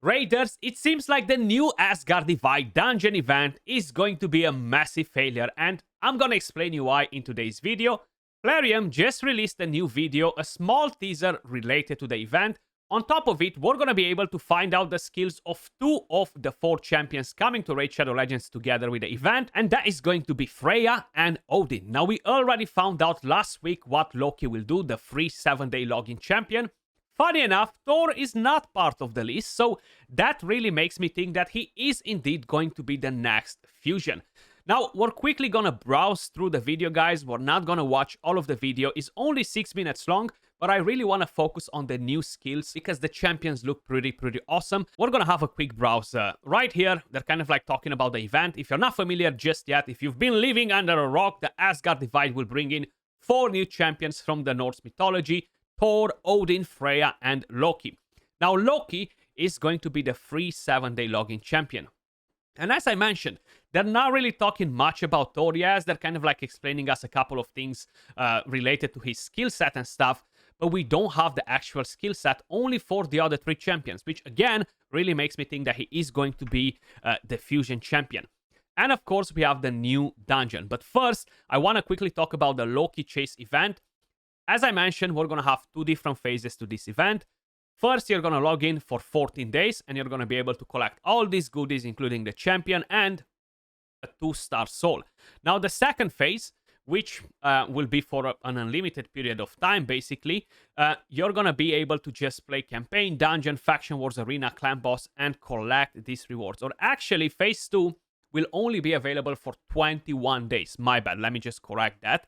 Raiders, it seems like the new Asgard Divide dungeon event is going to be a massive failure, and I'm gonna explain you why in today's video. Plarium just released a new video, a small teaser related to the event. On top of it, we're gonna be able to find out the skills of 2 of the 4 champions coming to Raid Shadow Legends together with the event, and that is going to be Freya and Odin. Now, we already found out last week what Loki will do, the free 7-day login champion. Funny enough, Thor is not part of the list, so that really makes me think that he is indeed going to be the next fusion. Now, we're quickly gonna browse through the video, guys. We're not gonna watch all of the video. It's only 6 minutes long, but I really want to focus on the new skills because the champions look pretty awesome. We're gonna have a quick browse. Right here, they're kind of like talking about the event. If you're not familiar just yet, if you've been living under a rock, the Asgard Divide will bring in 4 new champions from the Norse mythology: Thor, Odin, Freya, and Loki. Now, Loki is going to be the free 7-day login champion. And as I mentioned, they're not really talking much about Thor. Yes, they're kind of like explaining us a couple of things related to his skill set and stuff, but we don't have the actual skill set only for the other 3 champions, which again really makes me think that he is going to be the fusion champion. And of course, we have the new dungeon. But first, I want to quickly talk about the Loki Chase event. As I mentioned, we're going to have 2 different phases to this event. First, you're going to log in for 14 days, and you're going to be able to collect all these goodies, including the champion and a 2-star soul. Now, the second phase, which will be for an unlimited period of time, basically, you're going to be able to just play campaign, dungeon, faction wars, arena, clan boss, and collect these rewards. Or actually, phase 2 will only be available for 21 days. My bad, let me just correct that.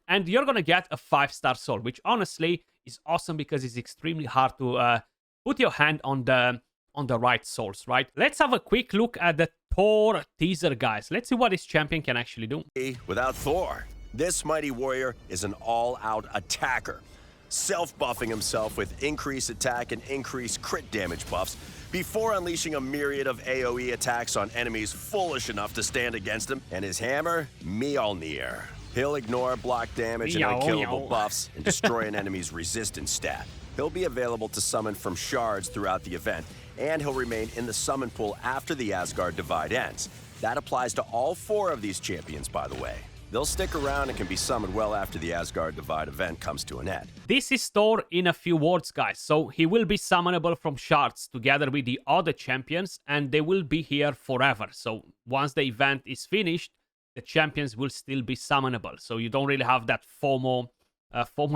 And you're going to get a 5-star soul, which honestly is awesome because it's extremely hard to put your hand on the right souls, right? Let's have a quick look at the Thor teaser, guys. Let's see what this champion can actually do. Without Thor, this mighty warrior is an all-out attacker, self-buffing himself with increased attack and increased crit damage buffs before unleashing a myriad of AoE attacks on enemies foolish enough to stand against him. And his hammer, Mjolnir. He'll ignore block damage and unkillable buffs and destroy an enemy's resistance stat. He'll be available to summon from shards throughout the event, and he'll remain in the summon pool after the Asgard Divide ends. That applies to all 4 of these champions, by the way. They'll stick around and can be summoned well after the Asgard Divide event comes to an end. This is Thor in a few words, guys. So he will be summonable from shards together with the other champions, and they will be here forever. So once the event is finished, the champions will still be summonable. So you don't really have that FOMO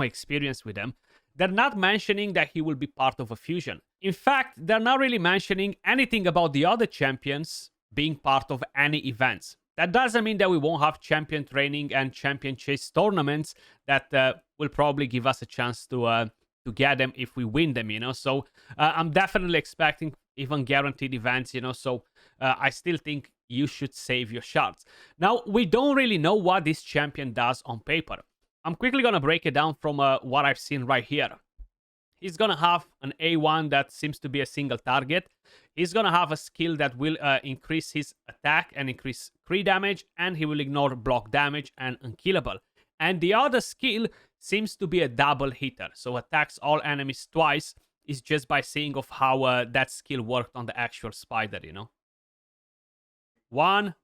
experience with them. They're not mentioning that he will be part of a fusion. In fact, they're not really mentioning anything about the other champions being part of any events. That doesn't mean that we won't have champion training and champion chase tournaments that will probably give us a chance to get them if we win them, you know. So I'm definitely expecting even guaranteed events, you know. So I still think you should save your shards. Now, we don't really know what this champion does on paper. I'm quickly going to break it down from what I've seen right here. He's going to have an A1 that seems to be a single target. He's going to have a skill that will increase his attack and increase crit damage, and he will ignore block damage and unkillable. And the other skill seems to be a double hitter, so attacks all enemies twice. Is just by seeing of how that skill worked on the actual spider, you know. 1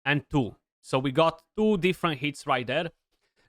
and 2. So we got 2 different hits right there.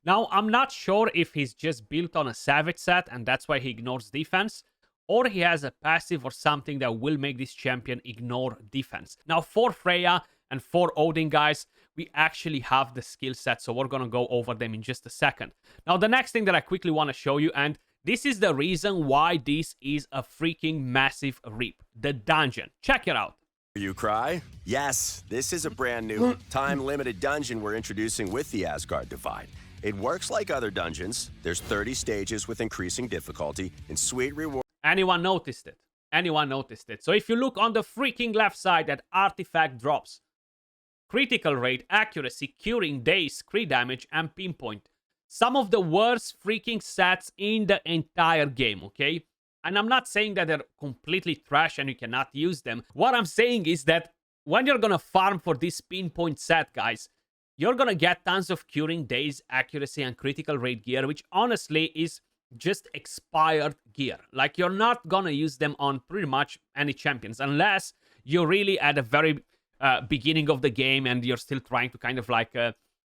Now, I'm not sure if he's just built on a Savage set and that's why he ignores defense, or he has a passive or something that will make this champion ignore defense. Now, for Freya and for Odin, guys, we actually have the skill set, so we're going to go over them in just a second. Now, the next thing that I quickly want to show you, and this is the reason why this is a freaking massive R.I.P. The dungeon. Check it out. You cry? Yes, this is a brand new time-limited dungeon we're introducing with the Asgard Divide. It works like other dungeons. There's 30 stages with increasing difficulty and sweet rewards. Anyone noticed it? Anyone noticed it? So if you look on the freaking left side, that artifact drops. Critical rate, accuracy, curing, days, crit damage, and pinpoint. Some of the worst freaking stats in the entire game, okay? And I'm not saying that they're completely trash and you cannot use them. What I'm saying is that when you're gonna farm for this pinpoint set, guys, you're gonna get tons of curing, days, accuracy, and critical rate gear, which honestly is just expired gear. Like, you're not gonna use them on pretty much any champions unless you're really at a very beginning of the game and you're still trying to kind of like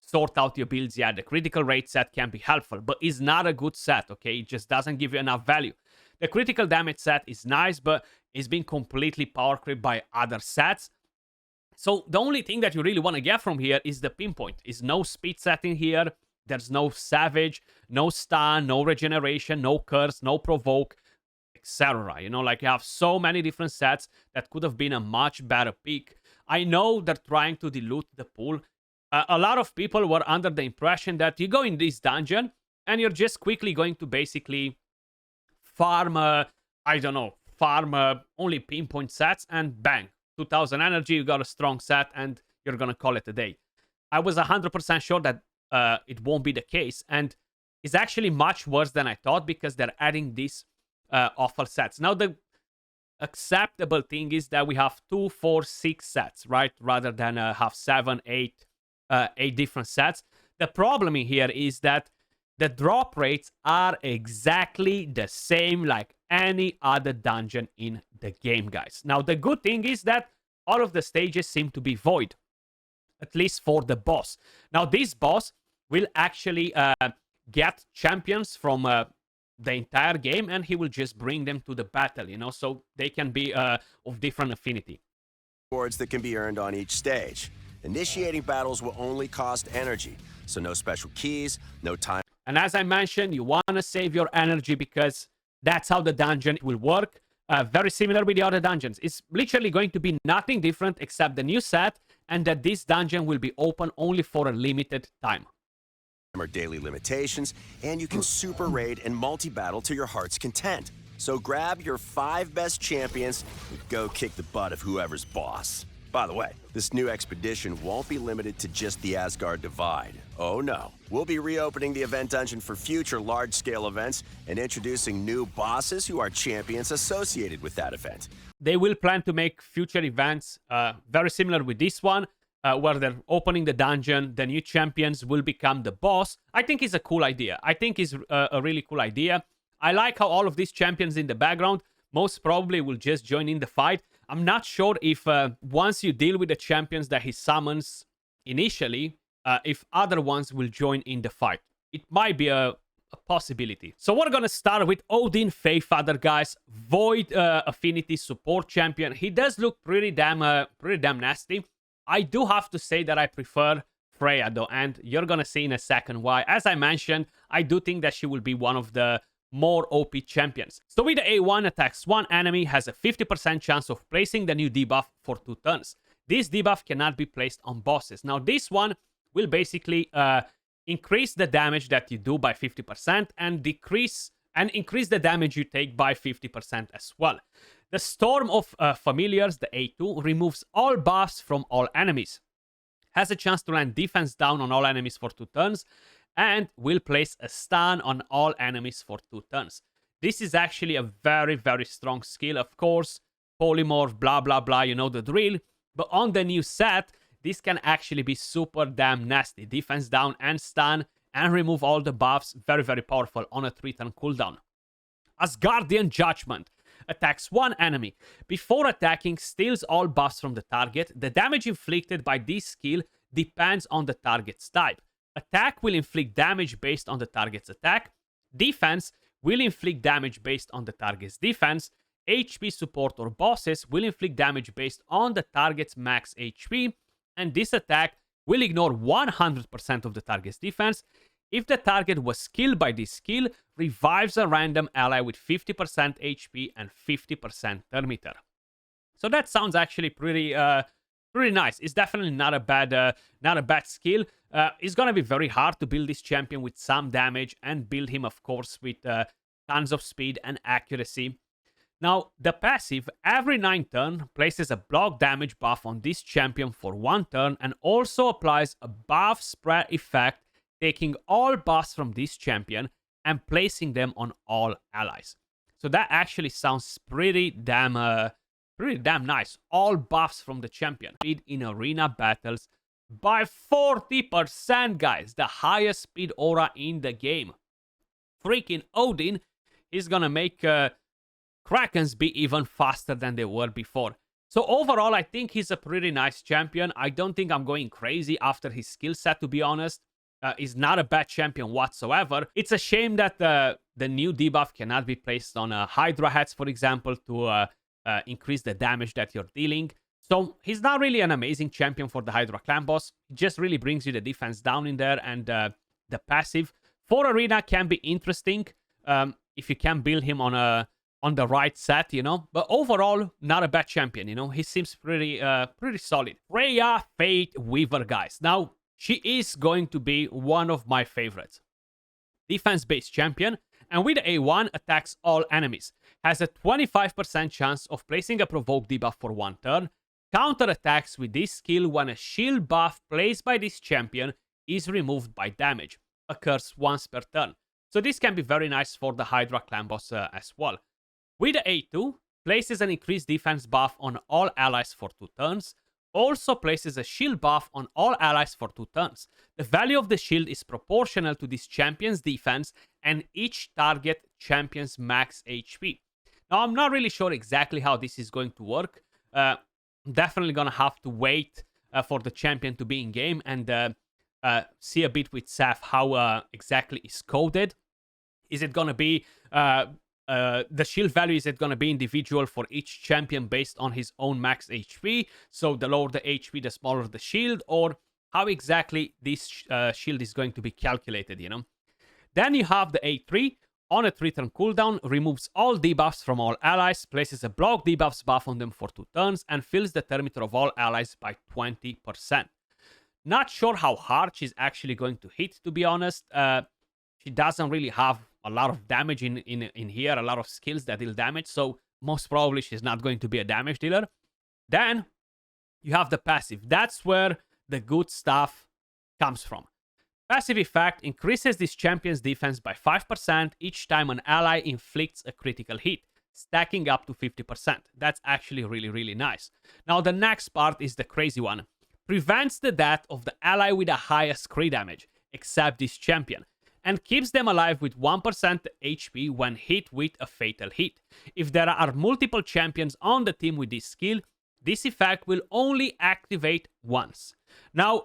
sort out your builds. Yeah, the critical rate set can be helpful, but it's not a good set, okay? It just doesn't give you enough value. The critical damage set is nice, but it's been completely power creeped by other sets. So the only thing that you really want to get from here is the pinpoint. Is no speed setting here. There's no savage, no stun, no regeneration, no curse, no provoke, etc. You know, like, you have so many different sets that could have been a much better pick. I know they're trying to dilute the pool. A lot of people were under the impression that you go in this dungeon and you're just quickly going to basically farm, I don't know, farm only pinpoint sets and bang, 2000 energy, you got a strong set and you're gonna call it a day. I was 100% sure that it won't be the case, and it's actually much worse than I thought because they're adding these awful sets. Now, the acceptable thing is that we have 2, 4, 6 sets, right? Rather than have 7, 8 different sets. The problem in here is that the drop rates are exactly the same like any other dungeon in the game, guys. Now, the good thing is that all of the stages seem to be void, at least for the boss. Now, this boss will actually get champions from the entire game, and he will just bring them to the battle, you know, so they can be of different affinity. Rewards that can be earned on each stage. Initiating battles will only cost energy, so no special keys, no time. And as I mentioned, you want to save your energy because that's how the dungeon will work. Very similar with the other dungeons. It's literally going to be nothing different except the new set, and that this dungeon will be open only for a limited time. Or daily limitations, and you can super raid and multi-battle to your heart's content. So grab your 5 best champions and go kick the butt of whoever's boss. By the way, this new expedition won't be limited to just the Asgard Divide. Oh no. We'll be reopening the event dungeon for future large-scale events and introducing new bosses who are champions associated with that event. They will plan to make future events very similar with this one, where they're opening the dungeon, the new champions will become the boss. I think it's a cool idea. I think it's a really cool idea. I like how all of these champions in the background most probably will just join in the fight. I'm not sure if once you deal with the champions that he summons initially, if other ones will join in the fight. It might be a possibility. So we're gonna start with Odin Faithfather, guys. Void affinity support champion. He does look pretty damn nasty. I do have to say that I prefer Freya though, and you're gonna see in a second why. As I mentioned, I do think that she will be one of the more OP champions. So with the A1 attacks one enemy, has a 50% chance of placing the new debuff for 2 turns. This debuff cannot be placed on bosses. Now this one will basically increase the damage that you do by 50% and increase the damage you take by 50% as well. The Storm of Familiars, the A2, removes all buffs from all enemies. Has a chance to land defense down on all enemies for 2 turns, and will place a stun on all enemies for 2 turns. This is actually a very, very strong skill, of course. Polymorph, blah, blah, blah, you know the drill. But on the new set, this can actually be super damn nasty. Defense down and stun, and remove all the buffs. Very, very powerful on a 3-turn cooldown. Asgardian Judgment. Attacks one enemy. Before attacking, steals all buffs from the target. The damage inflicted by this skill depends on the target's type. Attack will inflict damage based on the target's attack. Defense will inflict damage based on the target's defense. HP support or bosses will inflict damage based on the target's max HP. And this attack will ignore 100% of the target's defense. If the target was killed by this skill, revives a random ally with 50% HP and 50% turn meter. So that sounds actually pretty nice. It's definitely not a bad skill. It's gonna be very hard to build this champion with some damage and build him, of course, with tons of speed and accuracy. Now, the passive, every 9 turn, places a block damage buff on this champion for 1 turn and also applies a buff spread effect, taking all buffs from this champion and placing them on all allies. So that actually sounds pretty damn nice. All buffs from the champion. Speed in arena battles by 40%, guys. The highest speed aura in the game. freaking Odin, he's gonna make Krakens be even faster than they were before. So overall, I think he's a pretty nice champion. I don't think I'm going crazy after his skill set, to be honest. He's not a bad champion whatsoever. It's a shame that the new debuff cannot be placed on Hydra heads, for example, to increase the damage that you're dealing. So he's not really an amazing champion for the Hydra clan boss. He just really brings you the defense down in there, and the passive for Arena can be interesting if you can build him on the right set, you know. But overall, not a bad champion, you know. He seems pretty solid. Freya Fate Weaver, guys. Now, she is going to be one of my favorites. Defense-based champion, and with A1 attacks all enemies. Has a 25% chance of placing a provoke debuff for 1 turn. Counter attacks with this skill when a shield buff placed by this champion is removed by damage. Occurs once per turn. So this can be very nice for the Hydra clan boss as well. With A2, places an increased defense buff on all allies for 2 turns. Also places a shield buff on all allies for 2 turns. The value of the shield is proportional to this champion's defense and each target champion's max HP. Now, I'm not really sure exactly how this is going to work. I'm definitely going to have to wait for the champion to be in game and see a bit with Seth how exactly is coded. Is it going to be the shield value, is it going to be individual for each champion based on his own max HP? So the lower the HP, the smaller the shield, or how exactly this shield is going to be calculated, you know? Then you have the A3. On a 3-turn cooldown, removes all debuffs from all allies, places a block debuffs buff on them for 2 turns, and fills the turn meter of all allies by 20%. Not sure how hard she's actually going to hit, to be honest. She doesn't really have a lot of damage in here, a lot of skills that deal damage, so most probably she's not going to be a damage dealer. Then you have the passive. That's where the good stuff comes from. Passive effect increases this champion's defense by 5% each time an ally inflicts a critical hit, stacking up to 50%. That's actually really, really nice. Now the next part is the crazy one. Prevents the death of the ally with the highest crit damage, except this champion, and keeps them alive with 1% HP when hit with a fatal hit. If there are multiple champions on the team with this skill, this effect will only activate once. Now,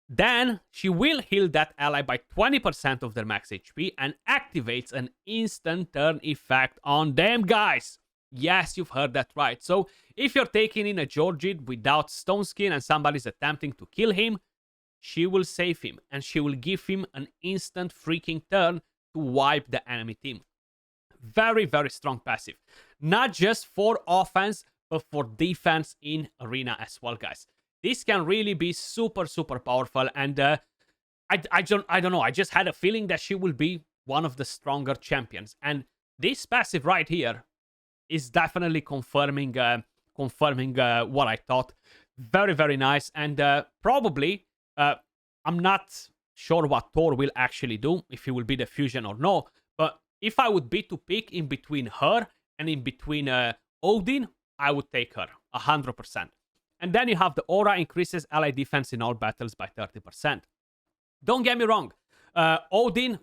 then she will heal that ally by 20% of their max HP and activates an instant turn effect on them, guys. Yes, you've heard that right. So if you're taking in a Georgid without Stone Skin and somebody's attempting to kill him, she will save him and she will give him an instant freaking turn to wipe the enemy team. Very, very strong passive. Not just for offense, but for defense in Arena as well, guys. This can really be super, super powerful, and I don't know. I just had a feeling that she will be one of the stronger champions, and this passive right here is definitely confirming what I thought. Very, very nice, and probably I'm not sure what Thor will actually do, if he will be the fusion or no. But if I would be to pick in between her and in between Odin, I would take her 100%. And then you have the aura, increases ally defense in all battles by 30%. Don't get me wrong. Odin,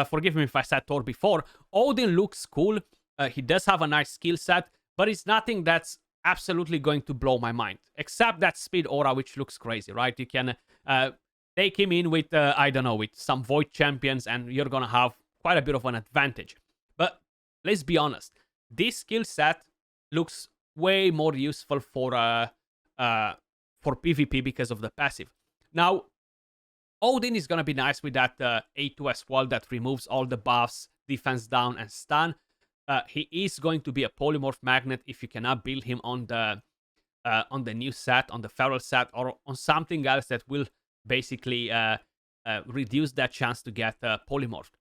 forgive me if I said Thor before, Odin looks cool. He does have a nice skill set, but it's nothing that's absolutely going to blow my mind. Except that speed aura, which looks crazy, right? You can take him in with, I don't know, with some void champions, and you're going to have quite a bit of an advantage. But let's be honest. This skill set looks way more useful for PvP because of the passive. Now, Odin is going to be nice with that A2 as well, that removes all the buffs, defense down, and stun. He is going to be a polymorph magnet if you cannot build him on the new set, on the feral set, or on something else that will basically reduce that chance to get polymorphed.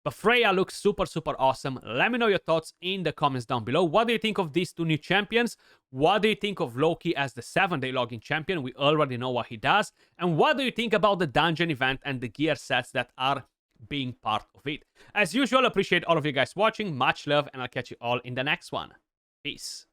But Freya looks super, super awesome. Let me know your thoughts in the comments down below. What do you think of these two new champions? What do you think of Loki as the 7-day login champion? We already know what he does. And what do you think about the dungeon event and the gear sets that are being part of it? As usual, appreciate all of you guys watching. Much love, and I'll catch you all in the next one. Peace.